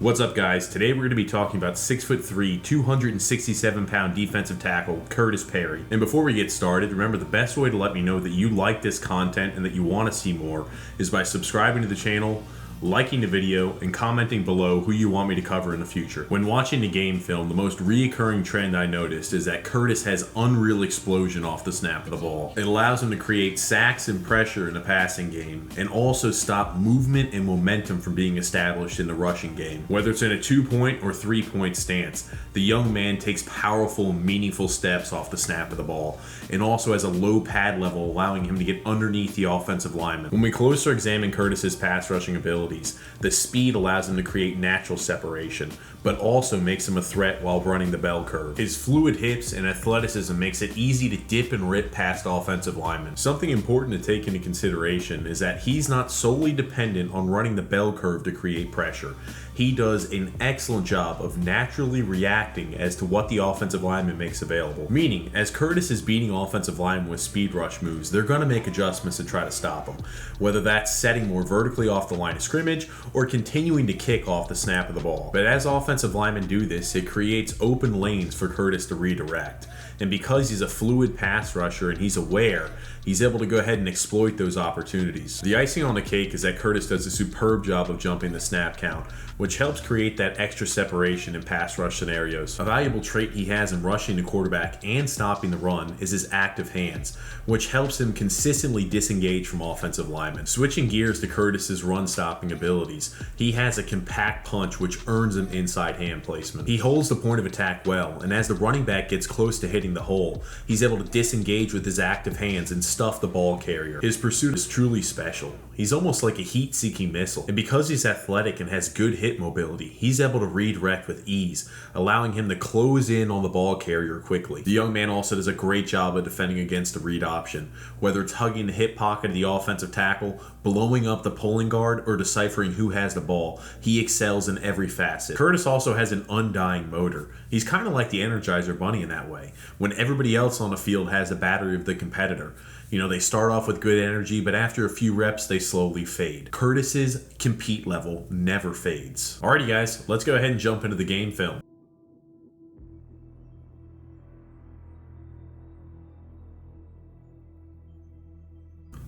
What's up, guys? Today we're going to be talking about 6'3", 267-pound defensive tackle Khurtiss Perry. And before we get started, remember the best way to let me know that you like this content and that you want to see more is by subscribing to the channel, liking the video, and commenting below who you want me to cover in the future. When watching the game film, the most reoccurring trend I noticed is that Khurtiss has unreal explosion off the snap of the ball. It allows him to create sacks and pressure in the passing game, and also stop movement and momentum from being established in the rushing game. Whether it's in a 2-point or 3-point stance, the young man takes powerful, meaningful steps off the snap of the ball, and also has a low pad level allowing him to get underneath the offensive lineman. When we closer examine Khurtiss's pass rushing ability, the speed allows him to create natural separation, but also makes him a threat while running the bell curve. His fluid hips and athleticism makes it easy to dip and rip past offensive linemen. Something important to take into consideration is that he's not solely dependent on running the bell curve to create pressure. He does an excellent job of naturally reacting as to what the offensive lineman makes available. Meaning, as Khurtiss is beating offensive linemen with speed rush moves, they're going to make adjustments to try to stop him. Whether that's setting more vertically off the line of scrimmage or continuing to kick off the snap of the ball. But as offensive linemen do this, it creates open lanes for Khurtiss to redirect. And because he's a fluid pass rusher and he's aware, he's able to go ahead and exploit those opportunities. The icing on the cake is that Khurtiss does a superb job of jumping the snap count, which helps create that extra separation in pass rush scenarios. A valuable trait he has in rushing the quarterback and stopping the run is his active hands, which helps him consistently disengage from offensive linemen. Switching gears to Khurtiss's run stopping abilities, he has a compact punch which earns him inside hand placement. He holds the point of attack well, and as the running back gets close to hitting the hole, he's able to disengage with his active hands and stuff the ball carrier. His pursuit is truly special. He's almost like a heat-seeking missile, and because he's athletic and has good hit mobility, he's able to redirect with ease, allowing him to close in on the ball carrier quickly. The young man also does a great job of defending against the read option, whether it's hugging the hip pocket of the offensive tackle, blowing up the pulling guard, or deciphering who has the ball. He excels in every facet. Khurtiss also has an undying motor. He's kind of like the Energizer Bunny in that way, when everybody else on the field has the battery of the competitor. You know, they start off with good energy, but after a few reps, they slowly fade. Khurtiss's compete level never fades. Alrighty guys, let's go ahead and jump into the game film.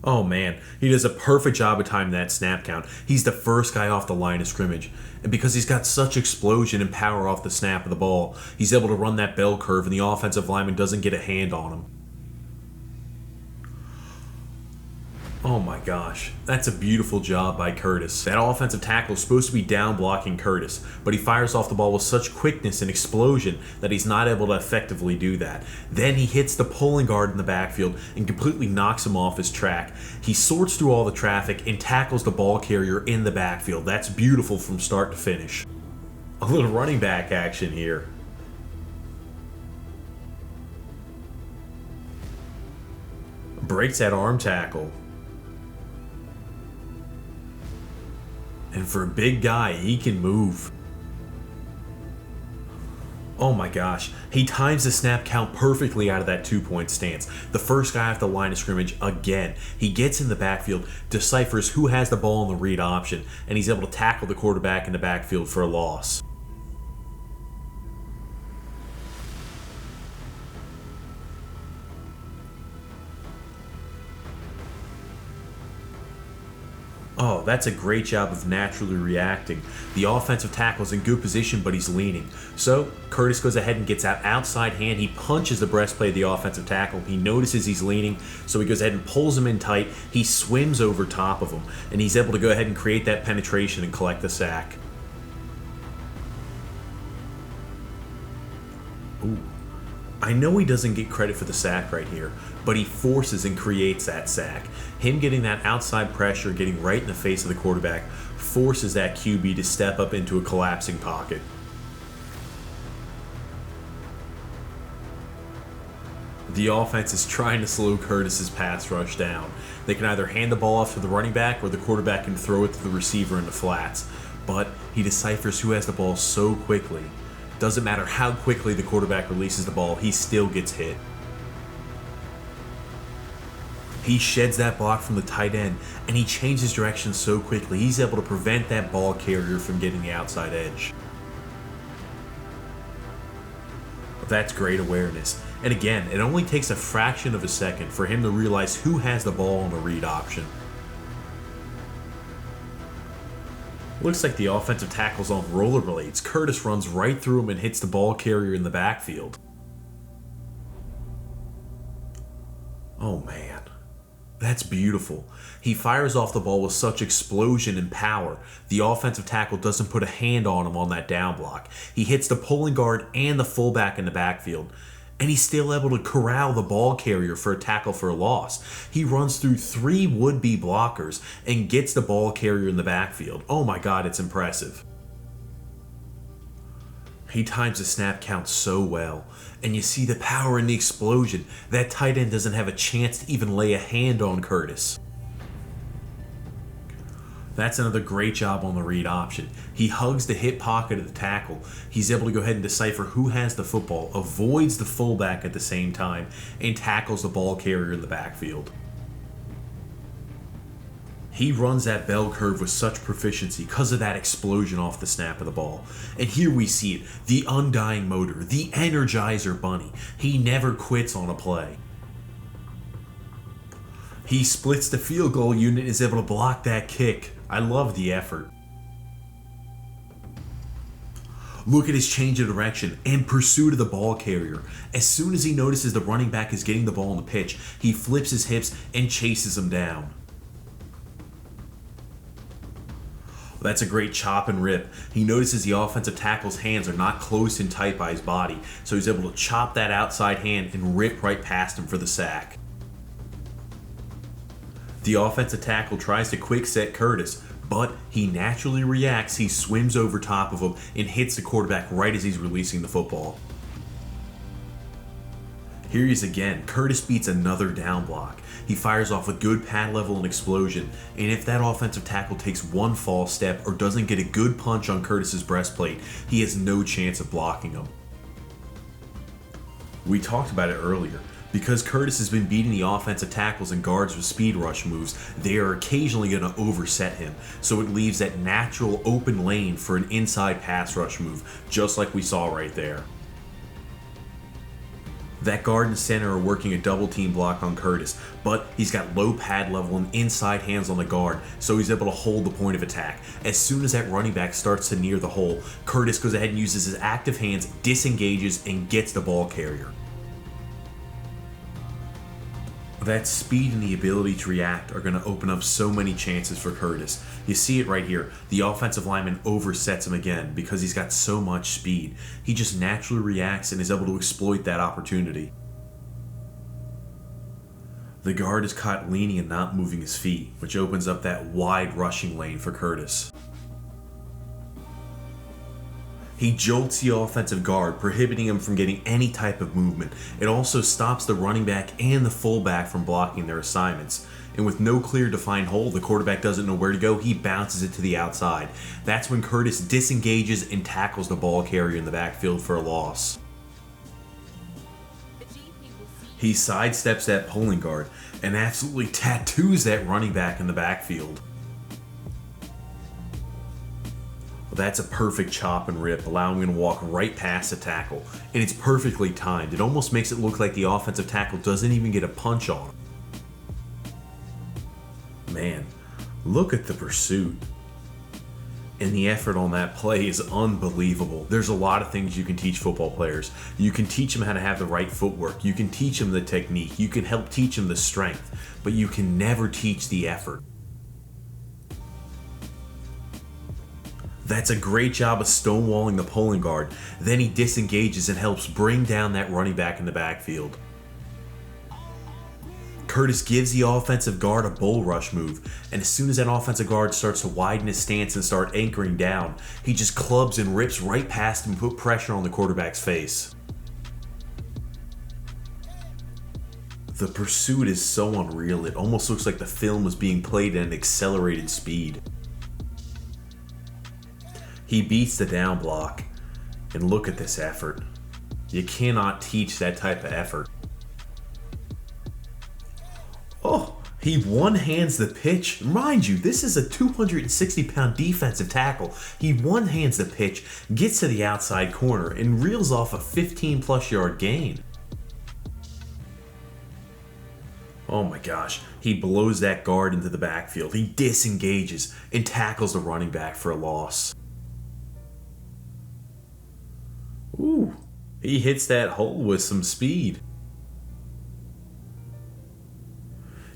Oh man, he does a perfect job of timing that snap count. He's the first guy off the line of scrimmage. And because he's got such explosion and power off the snap of the ball, he's able to run that bell curve and the offensive lineman doesn't get a hand on him. Oh my gosh, that's a beautiful job by Khurtiss. That offensive tackle is supposed to be down blocking Khurtiss, but he fires off the ball with such quickness and explosion that he's not able to effectively do that. Then he hits the pulling guard in the backfield and completely knocks him off his track. He sorts through all the traffic and tackles the ball carrier in the backfield. That's beautiful from start to finish. A little running back action here. Breaks that arm tackle. And for a big guy, he can move. Oh my gosh, he times the snap count perfectly out of that 2-point stance. The first guy off the line of scrimmage again. He gets in the backfield, deciphers who has the ball in the read option, and he's able to tackle the quarterback in the backfield for a loss. Oh, that's a great job of naturally reacting. The offensive tackle's in good position, but he's leaning. So, Khurtiss goes ahead and gets out outside hand. He punches the breastplate of the offensive tackle. He notices he's leaning, so he goes ahead and pulls him in tight. He swims over top of him, and he's able to go ahead and create that penetration and collect the sack. Ooh. I know he doesn't get credit for the sack right here, but he forces and creates that sack. Him getting that outside pressure, getting right in the face of the quarterback, forces that QB to step up into a collapsing pocket. The offense is trying to slow Khurtiss's pass rush down. They can either hand the ball off to the running back or the quarterback can throw it to the receiver in the flats. But he deciphers who has the ball so quickly. Doesn't matter how quickly the quarterback releases the ball, he still gets hit. He sheds that block from the tight end, and he changes direction so quickly, he's able to prevent that ball carrier from getting the outside edge. That's great awareness. And again, it only takes a fraction of a second for him to realize who has the ball on the read option. Looks like the offensive tackle's on rollerblades. Khurtiss runs right through him and hits the ball carrier in the backfield. Oh man, that's beautiful. He fires off the ball with such explosion and power, the offensive tackle doesn't put a hand on him on that down block. He hits the pulling guard and the fullback in the backfield, and he's still able to corral the ball carrier for a tackle for a loss. He runs through 3 would-be blockers and gets the ball carrier in the backfield. Oh my god, it's impressive. He times the snap count so well, and you see the power in the explosion. That tight end doesn't have a chance to even lay a hand on Khurtiss. That's another great job on the read option. He hugs the hip pocket of the tackle. He's able to go ahead and decipher who has the football, avoids the fullback at the same time, and tackles the ball carrier in the backfield. He runs that bell curve with such proficiency because of that explosion off the snap of the ball. And here we see it, the undying motor, the Energizer Bunny. He never quits on a play. He splits the field goal unit and is able to block that kick. I love the effort. Look at his change of direction and pursuit of the ball carrier. As soon as he notices the running back is getting the ball on the pitch, he flips his hips and chases him down. That's a great chop and rip. He notices the offensive tackle's hands are not close and tight by his body, so he's able to chop that outside hand and rip right past him for the sack. The offensive tackle tries to quick set Khurtiss, but he naturally reacts. He swims over top of him and hits the quarterback right as he's releasing the football. Here he is again. Khurtiss beats another down block. He fires off a good pad level and explosion, and if that offensive tackle takes one false step or doesn't get a good punch on Khurtiss's breastplate, he has no chance of blocking him. We talked about it earlier. Because Khurtiss has been beating the offensive tackles and guards with speed rush moves, they are occasionally going to overset him, so it leaves that natural open lane for an inside pass rush move, just like we saw right there. That guard and center are working a double team block on Khurtiss, but he's got low pad level and inside hands on the guard, so he's able to hold the point of attack. As soon as that running back starts to near the hole, Khurtiss goes ahead and uses his active hands, disengages, and gets the ball carrier. That speed and the ability to react are going to open up so many chances for Khurtiss. You see it right here. The offensive lineman oversets him again because he's got so much speed. He just naturally reacts and is able to exploit that opportunity. The guard is caught leaning and not moving his feet, which opens up that wide rushing lane for Khurtiss. He jolts the offensive guard, prohibiting him from getting any type of movement. It also stops the running back and the fullback from blocking their assignments. And with no clear defined hole, the quarterback doesn't know where to go, he bounces it to the outside. That's when Khurtiss disengages and tackles the ball carrier in the backfield for a loss. He sidesteps that pulling guard and absolutely tattoos that running back in the backfield. That's a perfect chop and rip, allowing him to walk right past the tackle. And it's perfectly timed. It almost makes it look like the offensive tackle doesn't even get a punch on him. Man, look at the pursuit. And the effort on that play is unbelievable. There's a lot of things you can teach football players. You can teach them how to have the right footwork. You can teach them the technique. You can help teach them the strength. But you can never teach the effort. That's a great job of stonewalling the pulling guard. Then he disengages and helps bring down that running back in the backfield. Khurtiss gives the offensive guard a bull rush move, and as soon as that offensive guard starts to widen his stance and start anchoring down, he just clubs and rips right past him and put pressure on the quarterback's face. The pursuit is so unreal, it almost looks like the film was being played at an accelerated speed. He beats the down block, and look at this effort. You cannot teach that type of effort. Oh, He one-hands the pitch. Mind you, this is a 260-pound defensive tackle. He one-hands the pitch, gets to the outside corner, and reels off a 15-plus yard gain. Oh my gosh, he blows that guard into the backfield. He disengages and tackles the running back for a loss. Ooh, he hits that hole with some speed.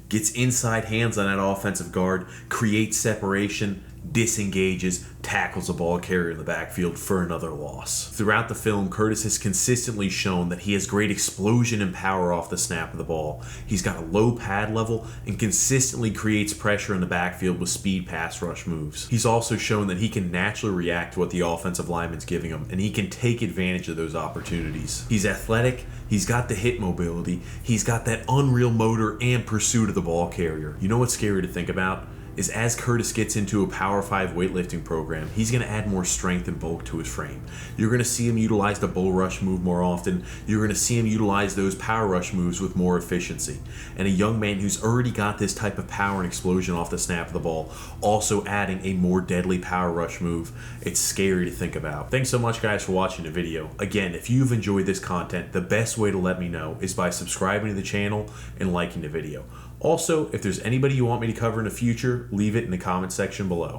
Gets inside hands on that offensive guard, creates separation, disengages, tackles a ball carrier in the backfield for another loss. Throughout the film, Khurtiss has consistently shown that he has great explosion and power off the snap of the ball. He's got a low pad level and consistently creates pressure in the backfield with speed pass rush moves. He's also shown that he can naturally react to what the offensive lineman's giving him, and he can take advantage of those opportunities. He's athletic, he's got the hip mobility, he's got that unreal motor and pursuit of the ball carrier. You know what's scary to think about? Is as Khurtiss gets into a Power 5 weightlifting program, he's going to add more strength and bulk to his frame. You're going to see him utilize the bull rush move more often. You're going to see him utilize those power rush moves with more efficiency. And a young man who's already got this type of power and explosion off the snap of the ball, also adding a more deadly power rush move, it's scary to think about. Thanks so much, guys, for watching the video. Again, if you've enjoyed this content, the best way to let me know is by subscribing to the channel and liking the video. Also, if there's anybody you want me to cover in the future, leave it in the comment section below.